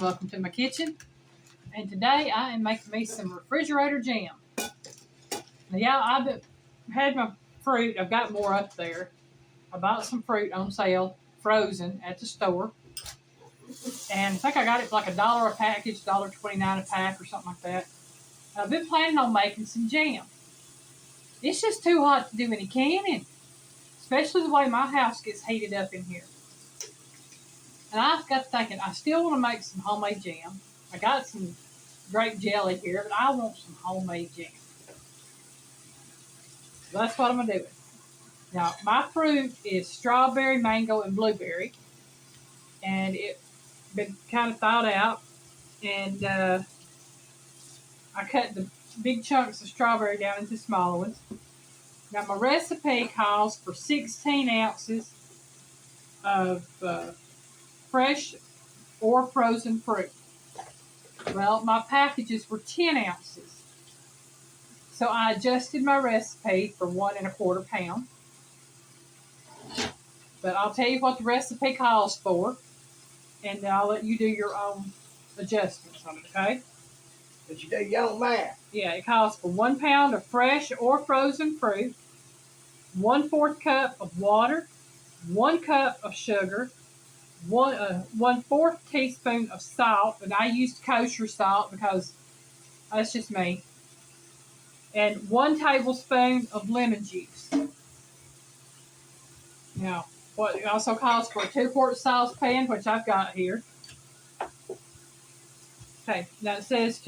welcome to my kitchen. And today I am making me some refrigerator jam. Now, yeah, I've had my fruit. I've got more up there. I bought some fruit on sale, frozen at the store. And I think I got it for like $1 a package, $1.29 a pack or something like that. And I've been planning on making some jam. It's just too hot to do any canning, especially the way my house gets heated up in here. And I got thinking, I still want to make some homemade jam. I got some grape jelly here, but I want some homemade jam. So that's what I'm going to do. Now, my fruit is strawberry, mango, and blueberry. And it's been kind of thawed out. And I cut the big chunks of strawberry down into smaller ones. Now, my recipe calls for 16 ounces of fresh or frozen fruit. Well, my packages were 10 ounces. So I adjusted my recipe for 1 1/4 pound. But I'll tell you what the recipe calls for, and then I'll let you do your own adjustments on it, okay? But you do your own math. Yeah, it calls for 1 pound of fresh or frozen fruit, 1/4 cup of water, 1 cup of sugar, 1/4 teaspoon of salt, and I used kosher salt because that's just me, and 1 tablespoon of lemon juice. Now, what it also calls for a 2-quart saucepan, which I've got here. Okay, now it says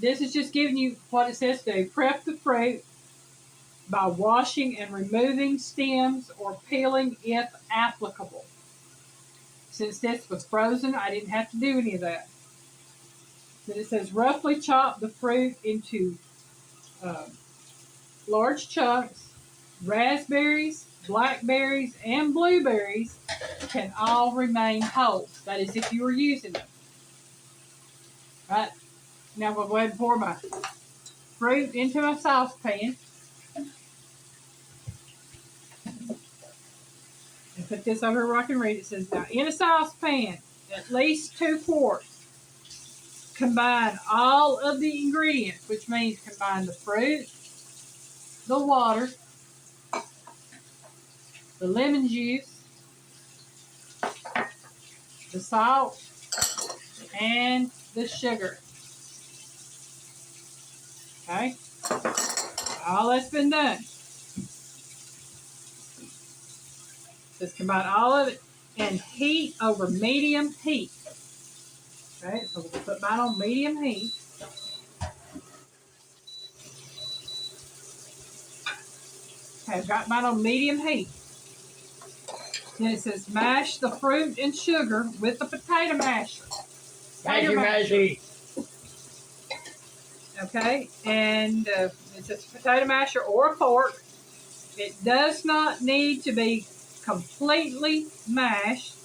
this is just giving you what it says to do. Prep the fruit by washing and removing stems or peeling if applicable. Since this was frozen, I didn't have to do any of that. Then it says roughly chop the fruit into large chunks. Raspberries, blackberries, and blueberries can all remain whole. That is if you are using them. Right? Now I'm going to go ahead and pour my fruit into my saucepan. And put this over where I can read. It says, now in a saucepan, at least 2 quarts. Combine all of the ingredients, which means combine the fruit, the water, the lemon juice, the salt, and the sugar. Okay? All that's been done. Just combine all of it and heat over medium heat. Okay, so we'll put mine on medium heat. Okay, I've got mine on medium heat. Then it says mash the fruit and sugar with the potato masher. Mashy. Okay, and it's a potato masher or a fork. It does not need to be completely mashed,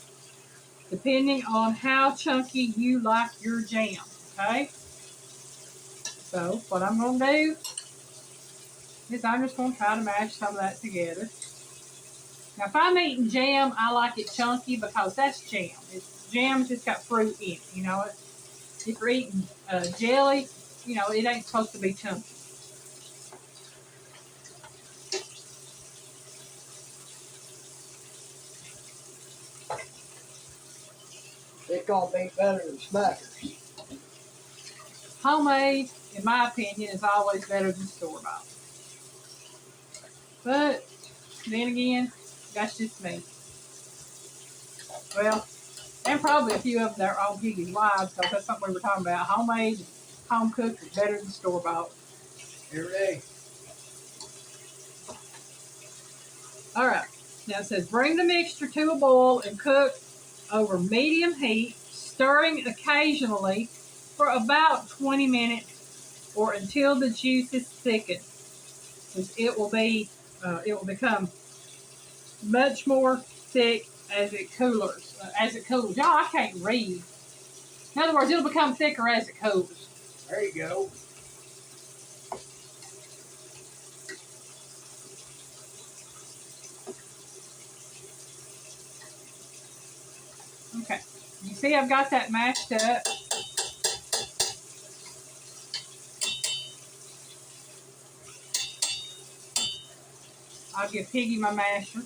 depending on how chunky you like your jam. Okay, so what I'm going to do is I'm just going to try to mash some of that together. Now, if I'm eating jam, I like it chunky because that's jam. Jam's just got fruit in it, you know. If you're eating jelly, you know, it ain't supposed to be chunky. It's going to be better than Smuckers. Homemade, in my opinion, is always better than store-bought. But then again, that's just me. Well, and probably a few of them that I'll give you live, because that's something we were talking about. Homemade, home cooked is better than store-bought. Every day. All right. Now it says, bring the mixture to a boil and cook over medium heat, stirring occasionally for about 20 minutes or until the juice is thickened. It will become much more thick as it cools. Y'all, I can't read. In other words, it'll become thicker as it cools. There you go. Okay. You see I've got that mashed up. I'll give Piggy my masher.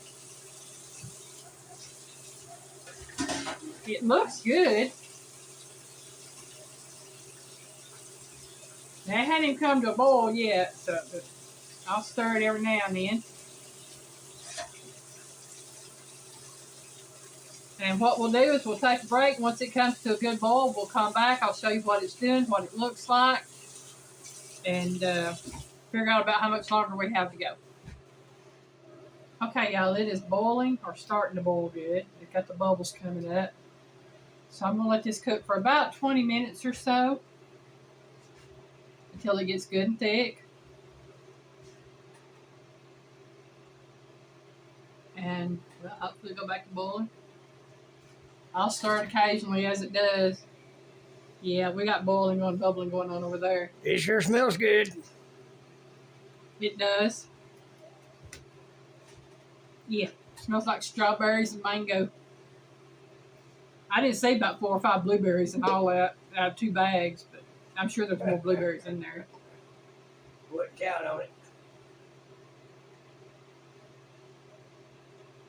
It looks good. Now, it hadn't even come to a boil yet, so I'll stir it every now and then. And what we'll do is we'll take a break. Once it comes to a good boil, we'll come back. I'll show you what it's doing, what it looks like, and figure out about how much longer we have to go. Okay, y'all, it is boiling or starting to boil good. It's got the bubbles coming up. So I'm going to let this cook for about 20 minutes or so until it gets good and thick. And hopefully go back to boiling. I'll stir it occasionally as it does. Yeah, we got boiling on, bubbling going on over there. It sure smells good. It does. Yeah, smells like strawberries and mango. I didn't say about 4 or 5 blueberries and all that out of 2 bags, but I'm sure there's more blueberries in there. Wouldn't count on it.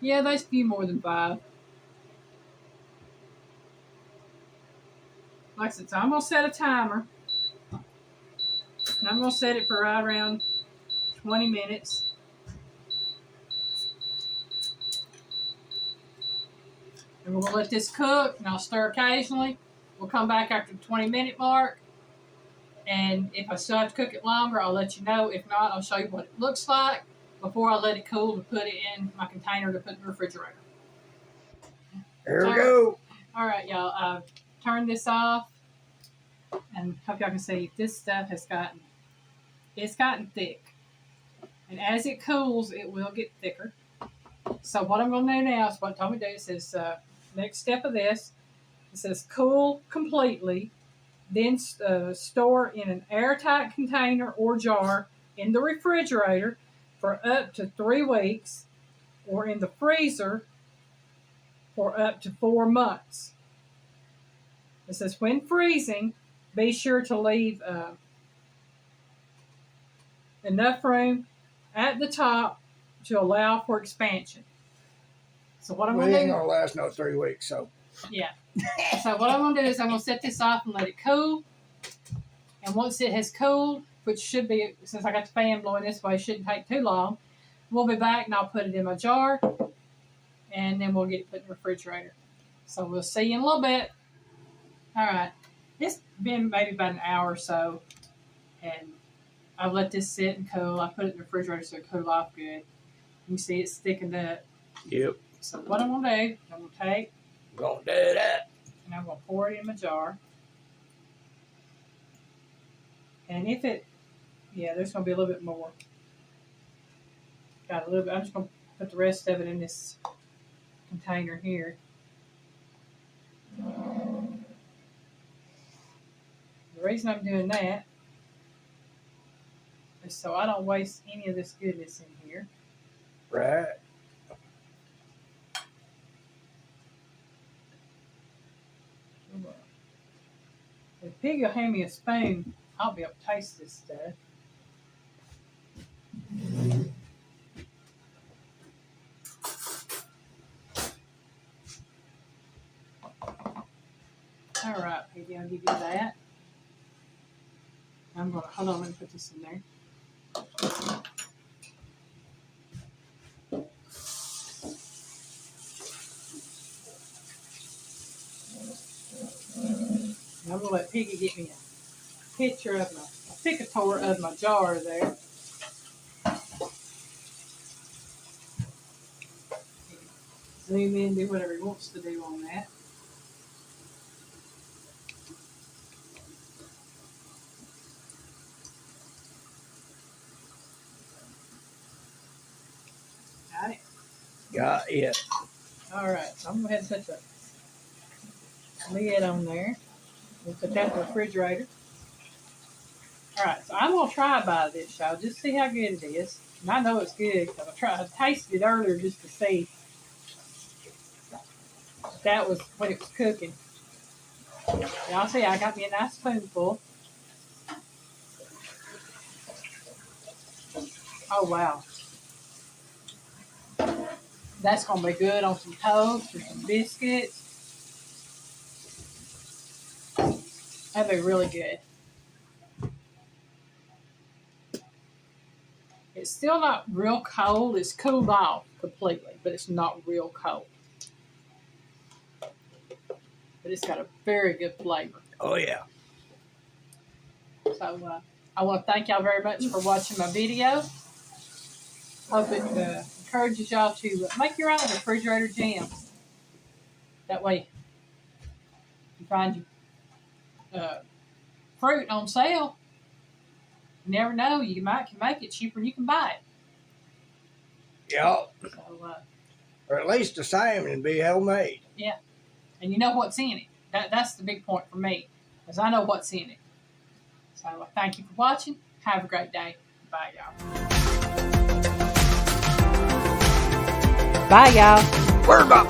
Yeah, there's a few more than 5. Like I said, so I'm going to set a timer. And I'm going to set it for right around 20 minutes. And we're going to let this cook, and I'll stir occasionally. We'll come back after the 20-minute mark. And if I still have to cook it longer, I'll let you know. If not, I'll show you what it looks like before I let it cool to put it in my container to put in the refrigerator. There we go. All right, y'all. I've turned this off. And hope y'all can see this stuff has gotten thick. And as it cools, it will get thicker. So what I'm going to do now is what Tommy did. It says, next step of this, it says cool completely, then store in an airtight container or jar in the refrigerator for up to 3 weeks, or in the freezer for up to 4 months. It says when freezing, be sure to leave enough room at the top to allow for expansion. So what I'm going to do... We ain't going to last no 3 weeks, so... Yeah. So what I'm going to do is I'm going to set this off and let it cool. And once it has cooled, which should be, since I got the fan blowing this way, it shouldn't take too long, we'll be back and I'll put it in my jar. And then we'll get it put in the refrigerator. So we'll see you in a little bit. All right. It's been maybe about an hour or so. And I've let this sit and cool. I put it in the refrigerator so it cool off good. You can see it's thickened up. Yep. So what I'm going to do, I'm going to take... Gonna do that. And I'm going to pour it in my jar. And if it... Yeah, there's going to be a little bit more. Got a little bit. I'm just going to put the rest of it in this container here. The reason I'm doing that is so I don't waste any of this goodness in here. Right. If Piggy will hand me a spoon, I'll be able to taste this stuff. All right, Piggy, I'll give you that. I'm going to, hold on, let me put this in there. I'm going to let Piggy get me a picture of a picator of my jar there. Zoom in, do whatever he wants to do on that. Got it? Got it. All right, so I'm going to go ahead and put the lid on there. We'll put that in the refrigerator. All right, so I'm going to try by this, y'all, just see how good it is. And I know it's good because I tasted it earlier just to see that was when it was cooking. Y'all see, I got me a nice spoonful. Oh, wow. That's going to be good on some toast or some biscuits. That'd be really good. It's still not real cold. It's cooled off completely, but it's not real cold. But it's got a very good flavor. Oh, yeah. So I want to thank y'all very much for watching my video. Hope it encourages y'all to make your own refrigerator jam. That way you find your fruit on sale. You never know. You might can make it cheaper than you can buy it. Yeah. So, Or at least the same and be homemade. yeah. And you know what's in it. That's the big point for me, is I know what's in it. So thank you for watching. Have a great day. Bye, y'all. Bye, y'all. Where's my